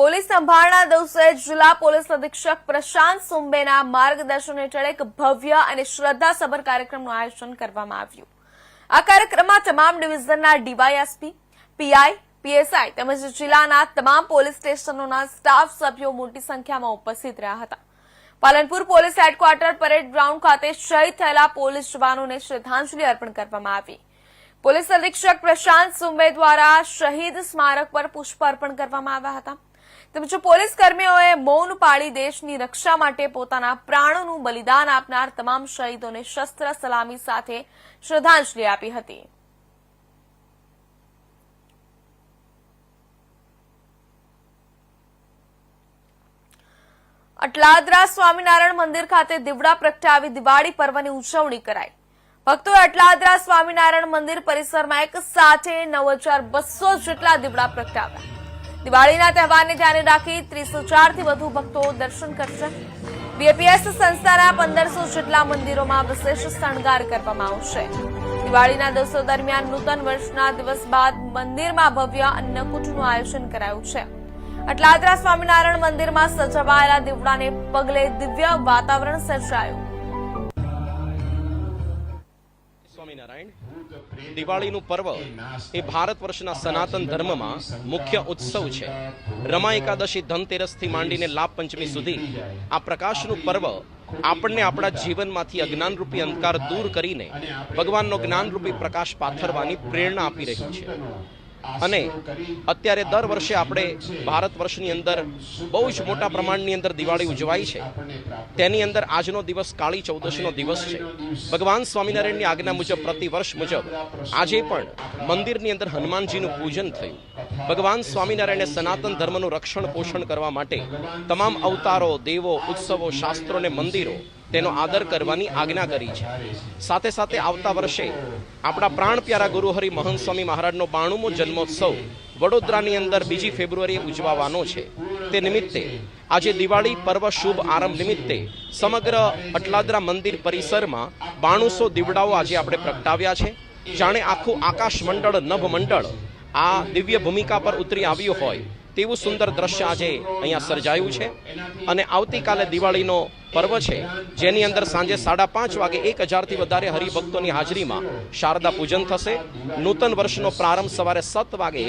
Police સંભાળના દિવસે જિલ્લા police અધિક્ષક પ્રશાંત સુંબેના માર્ગદર્શન હેઠળ એક ભવ્ય અને શ્રદ્ધાસભર કાર્યક્રમનું આયોજન કરવામાં આવ્યું। આ કાર્યક્રમમાં તમામ ડિવિઝનના ડીવાયએસપી, પીઆઈ, પીએસઆઈ તેમજ જિલ્લાના તમામ પોલીસ સ્ટેશનોના સ્ટાફ સભ્યો મોટી સંખ્યામાં ઉપસ્થિત રહ્યા હતા। Palanpur police headquarter parade ground ખાતે શહીદ થયેલા પોલીસ જવાનોને શ્રદ્ધાંજલિ અર્પણ કરવામાં આવી। પોલીસ અધિક્ષક પ્રશાંત સુંબે દ્વારા શહીદ સ્મારક પર પુષ્પ અર્પણ કરવામાં આવ્યા હતા। તેમજ પોલીસ કર્મીઓએ મૌન પાળી દેશની રક્ષા માટે પોતાના પ્રાણોનું બલિદાન આપનાર તમામ શહીદોને શસ્ત્ર સલામી સાથે શ્રદ્ધાંજલિ આપી હતી। અટલાદરા સ્વામિનારાયણ મંદિર ખાતે દીવડા પ્રગટાવી દિવાળી પર્વની ઉજવણી કરાઈ। ભક્તોએ અટલાદરા સ્વામિનારાયણ મંદિર પરિસરમાં એક સાથે 9,200 જેટલા દીવડા પ્રગટાવ્યા। દિવાળીના તહેવારને ધ્યાને રાખી 30,000 થી વધુ ભક્તો દર્શન કરશે। બીએપીએસ સંસ્થાના 1,500 જેટલા મંદિરોમાં વિશેષ શણગાર કરવામાં આવશે। દિવાળીના દિવસો દરમિયાન નૂતન વર્ષના દિવસ બાદ મંદિરમાં ભવ્ય અન્નકૂટનું આયોજન કરાયું છે। અટલાદરા સ્વામિનારાયણ મંદિરમાં સજાવાયેલા દીવડાને પગલે દિવ્ય વાતાવરણ સર્જાયું। સ્વામિનારાયણ દિવાળીનું પર્વ એ ભારત વર્ષના સનાતન ધર્મમાં મુખ્ય ઉત્સવ છે। રમા એકાદશી ધનતેરસથી માંડીને લાભ પંચમી સુધી આ પ્રકાશનું પર્વ આપણને આપણા જીવનમાંથી અજ્ઞાનરૂપી અંધકાર દૂર કરીને ભગવાનનો જ્ઞાનરૂપી પ્રકાશ પાથરવાની પ્રેરણા આપી રહ્યું છે। અને અત્યારે દર વર્ષે આપણે ભારત વર્ષની અંદર બહુ જ મોટા પ્રમાણની અંદર દિવાળી ઉજવાય છે। તેની અંદર આજનો દિવસ કાળી ચૌદશનો દિવસ છે। ભગવાન સ્વામિનારાયણની આજ્ઞા મુજબ પ્રતિવર્ષ મુજબ આજે પણ મંદિરની અંદર હનુમાનજીનું પૂજન થયું। ભગવાન સ્વામિનારાયણે સનાતન ધર્મનું રક્ષણ પોષણ કરવા માટે તમામ અવતારો, દેવો, ઉત્સવો, શાસ્ત્રો અને મંદિરો તેનો આદર કરવાની આજ્ઞા કરી છે। સાથે સાથે આવતા વર્ષે આપણા પ્રાણ પ્યારા ગુરુહરિ મહંત સ્વામી મહારાજનો 92મો જન્મોત્સવ વડોદરાની અંદર 2 ફેબ્રુઆરીએ ઉજવવાનો છે। તે નિમિત્તે આજે દિવાળી પર્વ શુભ આરંભ નિમિત્તે સમગ્ર અટલાદરા મંદિર પરિસરમાં 9200 દીવડાઓ આજે આપણે પ્રગટાવ્યા છે। જાણે આખું આકાશ મંડળ, નભ મંડળ આ દિવ્ય ભૂમિકા પર ઉતરી આવ્યું હોય તેવું સુંદર દ્રશ્ય આજે અહીંયા સર્જાયું છે। અને આવતીકાલે દિવાળીનો પર્વ છે, જેની અંદર સાંજે 5:30 વાગે 1,000થી વધારે હરિભક્તોની હાજરીમાં શારદા પૂજન થશે। નૂતન વર્ષનો પ્રારંભ સવારે 7 વાગે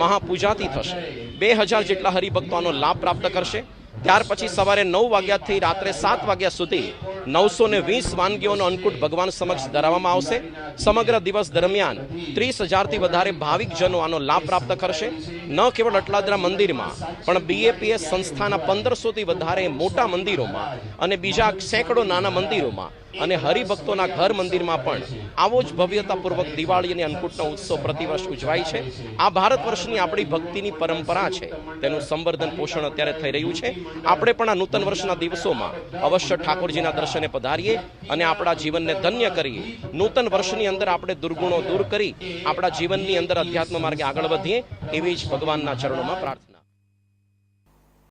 મહાપૂજાથી થશે। 2,000 જેટલા હરિભક્તો આનો લાભ પ્રાપ્ત કરશે। ત્યાર પછી સવારે 9 વાગ્યાથી રાત્રે 7 વાગ્યા સુધી 920 વાનગીઓનો અન્નકૂટ ભગવાન સમક્ષ ધરાવવામાં આવશે। સમગ્ર દિવસ દરમિયાન 30,000થી વધારે ભાવિકજનો આનો લાભ પ્રાપ્ત કરશે। ન કેવળ અટલાદરા મંદિરમાં પણ બીએપીએસ સંસ્થાના 1,500થી વધારે મોટા મંદિરોમાં અને બીજા સેંકડો નાના મંદિરોમાં અને હરિભક્તોના ઘર મંદિરમાં પણ આવો જ ભવ્યતાપૂર્વક દિવાળી અને અન્નકૂટનો ઉત્સવ પ્રતિવર્ષ ઉજવાય છે। આ ભારત વર્ષની આપણી ભક્તિની પરંપરા છે, તેનું સંવર્ધન પોષણ અત્યારે થઈ રહ્યું છે। આપણે પણ આ નૂતન વર્ષના દિવસોમાં અવશ્ય ઠાકોરજીના દર્શને પધારીએ અને આપણા જીવનને ધન્ય કરીએ। નૂતન વર્ષની અંદર આપણે દુર્ગુણો દૂર કરી આપણા જીવનની અંદર અધ્યાત્મ માર્ગે આગળ વધીએ એવી જ ભગવાનના ચરણોમાં પ્રાર્થના।